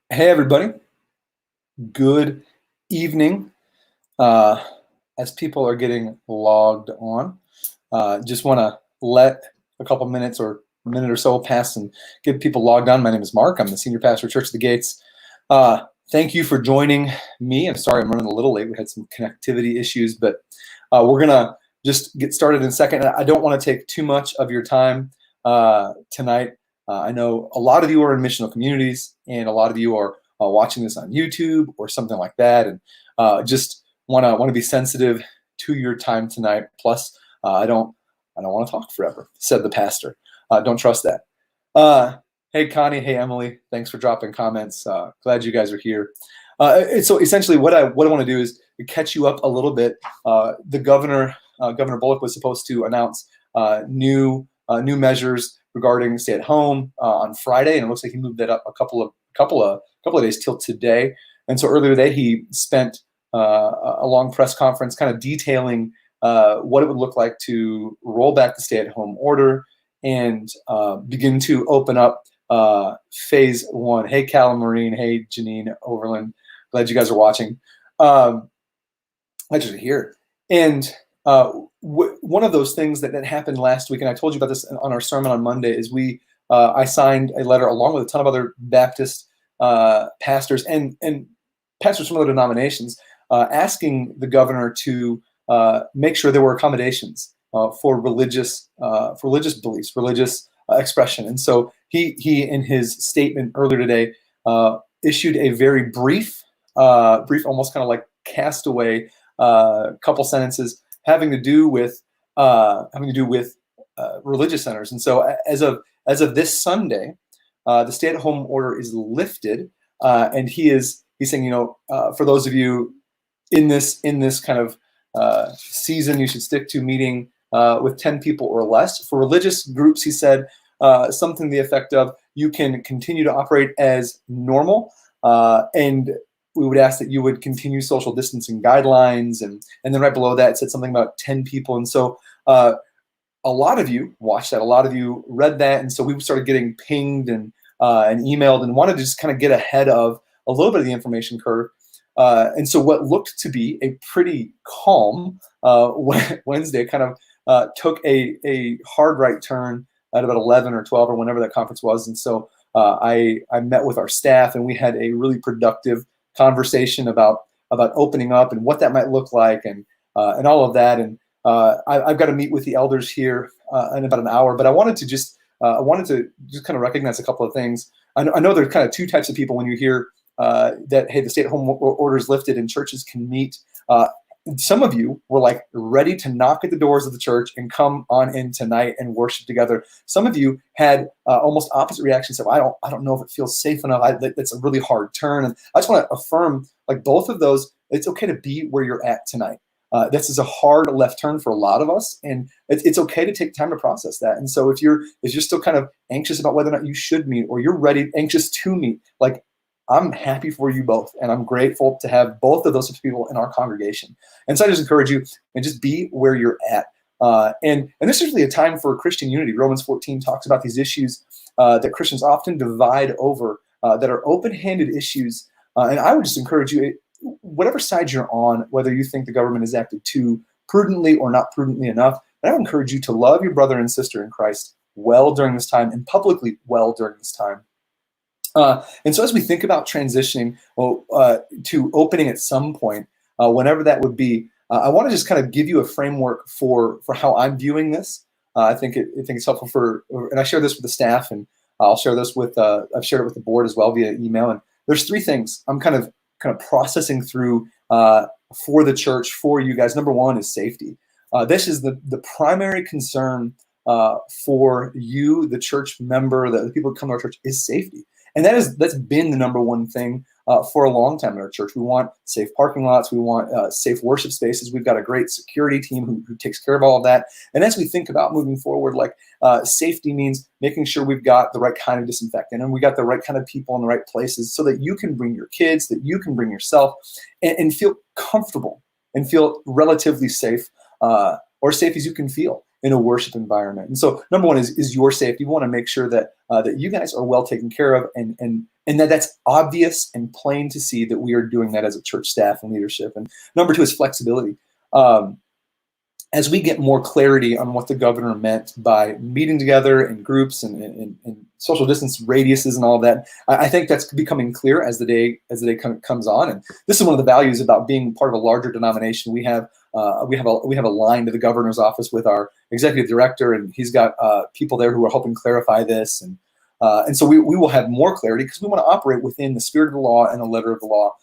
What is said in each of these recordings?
Hey, everybody. Good evening. As people are getting logged on, just want to let a couple minutes or a minute or so pass and get people logged on. My name is Mark. I'm the senior pastor at Church of the Gates. Thank you for joining me. I'm sorry I'm running a little late. We had some connectivity issues, but we're going to just get started in a second. I don't want to take too much of your time tonight. I know a lot of you are in missional communities, and a lot of you are watching this on YouTube or something like that, and just want to be sensitive to your time tonight. Plus, I don't want to talk forever, said the pastor. Don't trust that. Hey, Connie. Hey, Emily. Thanks for dropping comments. Glad you guys are here. So essentially, what I want to do is catch you up a little bit. The Governor Bullock was supposed to announce new measures regarding stay at home on Friday, and it looks like he moved that up a couple of days till today. And so earlier today, he spent a long press conference kind of detailing what it would look like to roll back the stay at home order and begin to open up phase one. Hey, Callum Marine. Hey, Janine Overland. Glad you guys are watching. Glad you're here. And one of those things that happened last week, and I told you about this on our sermon on Monday, is I signed a letter along with a ton of other Baptist pastors and pastors from other denominations asking the governor to make sure there were accommodations for religious beliefs, religious expression. And so he in his statement earlier today issued a very brief, almost kind of like castaway couple sentences having to do with religious centers. And so as of this Sunday, the stay-at-home order is lifted, and he's saying, for those of you in this kind of season, you should stick to meeting with 10 people or less. For religious groups, he said something to the effect of, you can continue to operate as normal, and we would ask that you would continue social distancing guidelines. And then right below that, it said something about 10 people. And so a lot of you watched that. A lot of you read that. And so we started getting pinged and emailed and wanted to just kind of get ahead of a little bit of the information curve. And so what looked to be a pretty calm Wednesday kind of took a hard right turn at about 11 or 12 or whenever that conference was. And so I met with our staff, and we had a really productive conversation about opening up and what that might look like and all of that. And I've got to meet with the elders here in about an hour, but I wanted to just kind of recognize a couple of things. I know there's kind of two types of people when you hear that, hey, the stay-at-home order is lifted and churches can meet. Some of you were like ready to knock at the doors of the church and come on in tonight and worship together. Some of you had almost opposite reactions. So I don't know if it feels safe enough. That's a really hard turn. And I just want to affirm, like, both of those. It's okay to be where you're at tonight. This is a hard left turn for a lot of us, and it's okay to take time to process that. And so if you're still kind of anxious about whether or not you should meet, or you're anxious to meet, like, I'm happy for you both, and I'm grateful to have both of those people in our congregation. And so I just encourage you, and just be where you're at. And this is really a time for Christian unity. Romans 14 talks about these issues that Christians often divide over, that are open-handed issues. And I would just encourage you, whatever side you're on, whether you think the government has acted too prudently or not prudently enough, I would encourage you to love your brother and sister in Christ well during this time, and publicly well during this time. And so as we think about transitioning to opening at some point, whenever that would be, I want to just kind of give you a framework for how I'm viewing this. I think it's helpful and I share this with the staff, and I'll share this with, I've shared it with the board as well via email. And there's three things I'm kind of processing through for the church, for you guys. Number one is safety. This is the primary concern for you, the church member, the people who come to our church, is safety. And that's been the number one thing for a long time in our church. We want safe parking lots. We want safe worship spaces. We've got a great security team who takes care of all of that. And as we think about moving forward, like safety means making sure we've got the right kind of disinfectant, and we got the right kind of people in the right places, so that you can bring your kids, that you can bring yourself, and feel comfortable and feel relatively safe, or safe as you can feel. in a worship environment. And so number one is your safety. We want to make sure that that you guys are well taken care of, and that's obvious and plain to see that we are doing that as a church staff and leadership. And number two is flexibility. As we get more clarity on what the governor meant by meeting together in groups and social distance radiuses and all of that, I think that's becoming clear as the day comes on. And this is one of the values about being part of a larger denomination. We have a line to the governor's office with our executive director, and he's got people there who are helping clarify this, and so we will have more clarity because we want to operate within the spirit of the law and the letter of the law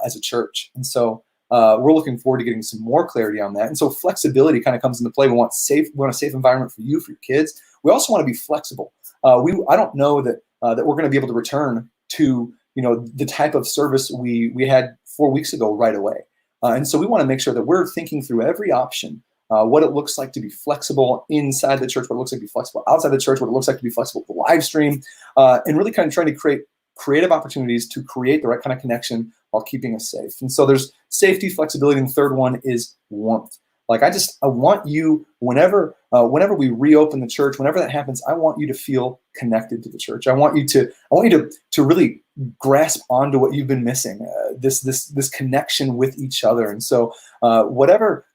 as a church. And so we're looking forward to getting some more clarity on that. And so flexibility kind of comes into play. We want a safe environment for you, for your kids. We also want to be flexible. I don't know that we're going to be able to return to the type of service we had 4 weeks ago right away. And so we want to make sure that we're thinking through every option, what it looks like to be flexible inside the church, what it looks like to be flexible outside the church, what it looks like to be flexible with the live stream, and really kind of trying to create creative opportunities to create the right kind of connection while keeping us safe. And so there's safety, flexibility, and the third one is warmth. Like I want you, whenever we reopen the church, whenever that happens, I want you to feel connected to the church. I want you to really grasp onto what you've been missing, this connection with each other. And so whatever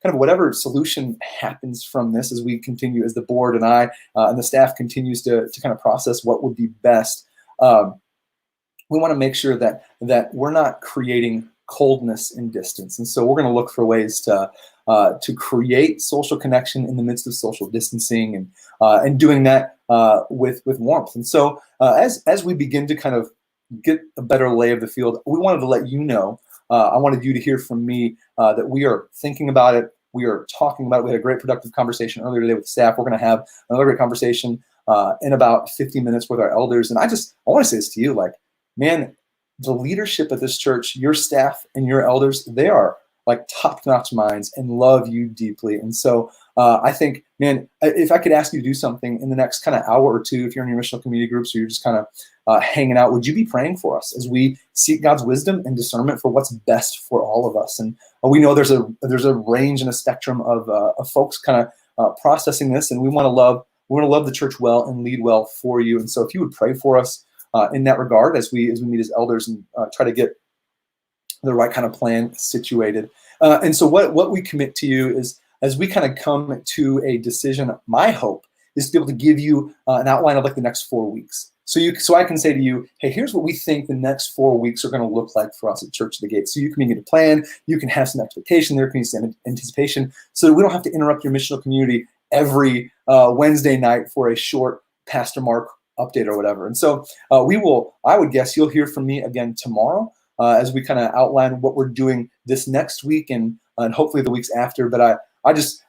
solution happens from this, as we continue, as the board and I and the staff continues to kind of process what would be best, we want to make sure that we're not creating coldness and distance. And so we're going to look for ways to create social connection in the midst of social distancing, and doing that with warmth. And so as we begin to kind of get a better lay of the field, we wanted to let you know, I wanted you to hear from me that we are thinking about it. We are talking about it. We had a great productive conversation earlier today with the staff. We're going to have another great conversation in about 50 minutes with our elders. And I want to say this to you, like, man, the leadership of this church, your staff and your elders, they are like top-notch minds and love you deeply. And so I think, man, if I could ask you to do something in the next kind of hour or two, if you're in your missional community groups or you're just kind of hanging out, would you be praying for us as we seek God's wisdom and discernment for what's best for all of us? And we know there's a range and a spectrum of folks kind of processing this, and we want to love the church well and lead well for you. And so if you would pray for us in that regard as we meet as elders and try to get the right kind of plan situated. And so what we commit to you is, as we kind of come to a decision, my hope is to be able to give you an outline of like the next 4 weeks. So I can say to you, hey, here's what we think the next 4 weeks are going to look like for us at Church of the Gate. So you can begin to plan, you can have some expectation, there can be some anticipation, so that we don't have to interrupt your missional community every Wednesday night for a short Pastor Mark update or whatever. And so I would guess you'll hear from me again tomorrow as we kind of outline what we're doing this next week and hopefully the weeks after. But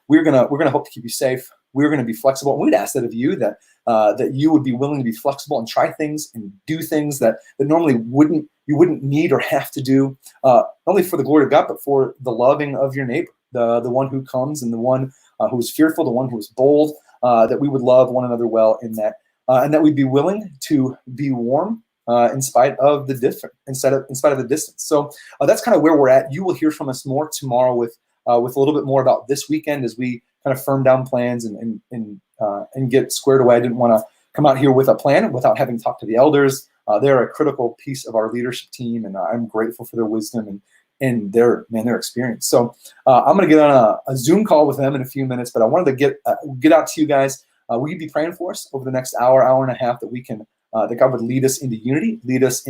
we're gonna hope to keep you safe. We're gonna be flexible. And we'd ask that of you, that you would be willing to be flexible and try things and do things that normally you wouldn't need or have to do, not only for the glory of God, but for the loving of your neighbor, the one who comes and the one who is fearful, the one who is bold, that we would love one another well in that. And that we'd be willing to be warm in spite of the in spite of the distance. So that's kind of where we're at. You will hear from us more tomorrow with a little bit more about this weekend as we kind of firm down plans and get squared away. I didn't want to come out here with a plan without having talked to the elders. They're a critical piece of our leadership team, and I'm grateful for their wisdom and their experience. So I'm going to get on a Zoom call with them in a few minutes, but I wanted to get out to you guys. Will you be praying for us over the next hour and a half that we can, that God would lead us into unity, lead us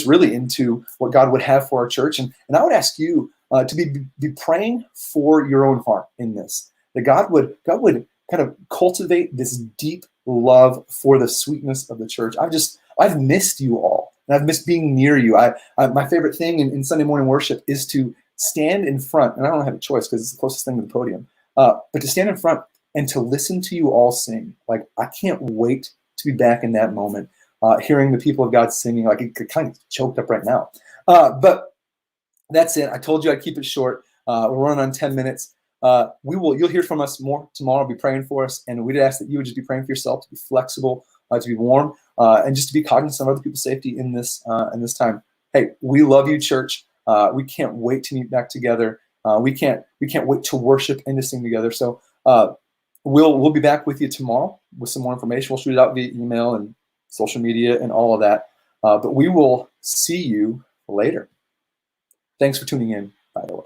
really into what God would have for our church. And I would ask you to be praying for your own heart in this, that God would kind of cultivate this deep love for the sweetness of the church. I've missed you all, and I've missed being near you. My favorite thing in Sunday morning worship is to stand in front, and I don't have a choice because it's the closest thing to the podium, but to stand in front and to listen to you all sing. Like, I can't wait to be back in that moment, hearing the people of God singing. Like, it kind of choked up right now. But that's it. I told you I'd keep it short. We're running on 10 minutes. You'll hear from us more tomorrow. Be praying for us, and we'd ask that you would just be praying for yourself, to be flexible, to be warm, and just to be cognizant of other people's safety in this time. Hey, we love you, church. We can't wait to meet back together. We can't wait to worship and to sing together. So We'll be back with you tomorrow with some more information. We'll shoot it out via email and social media and all of that. But we will see you later. Thanks for tuning in, by the way.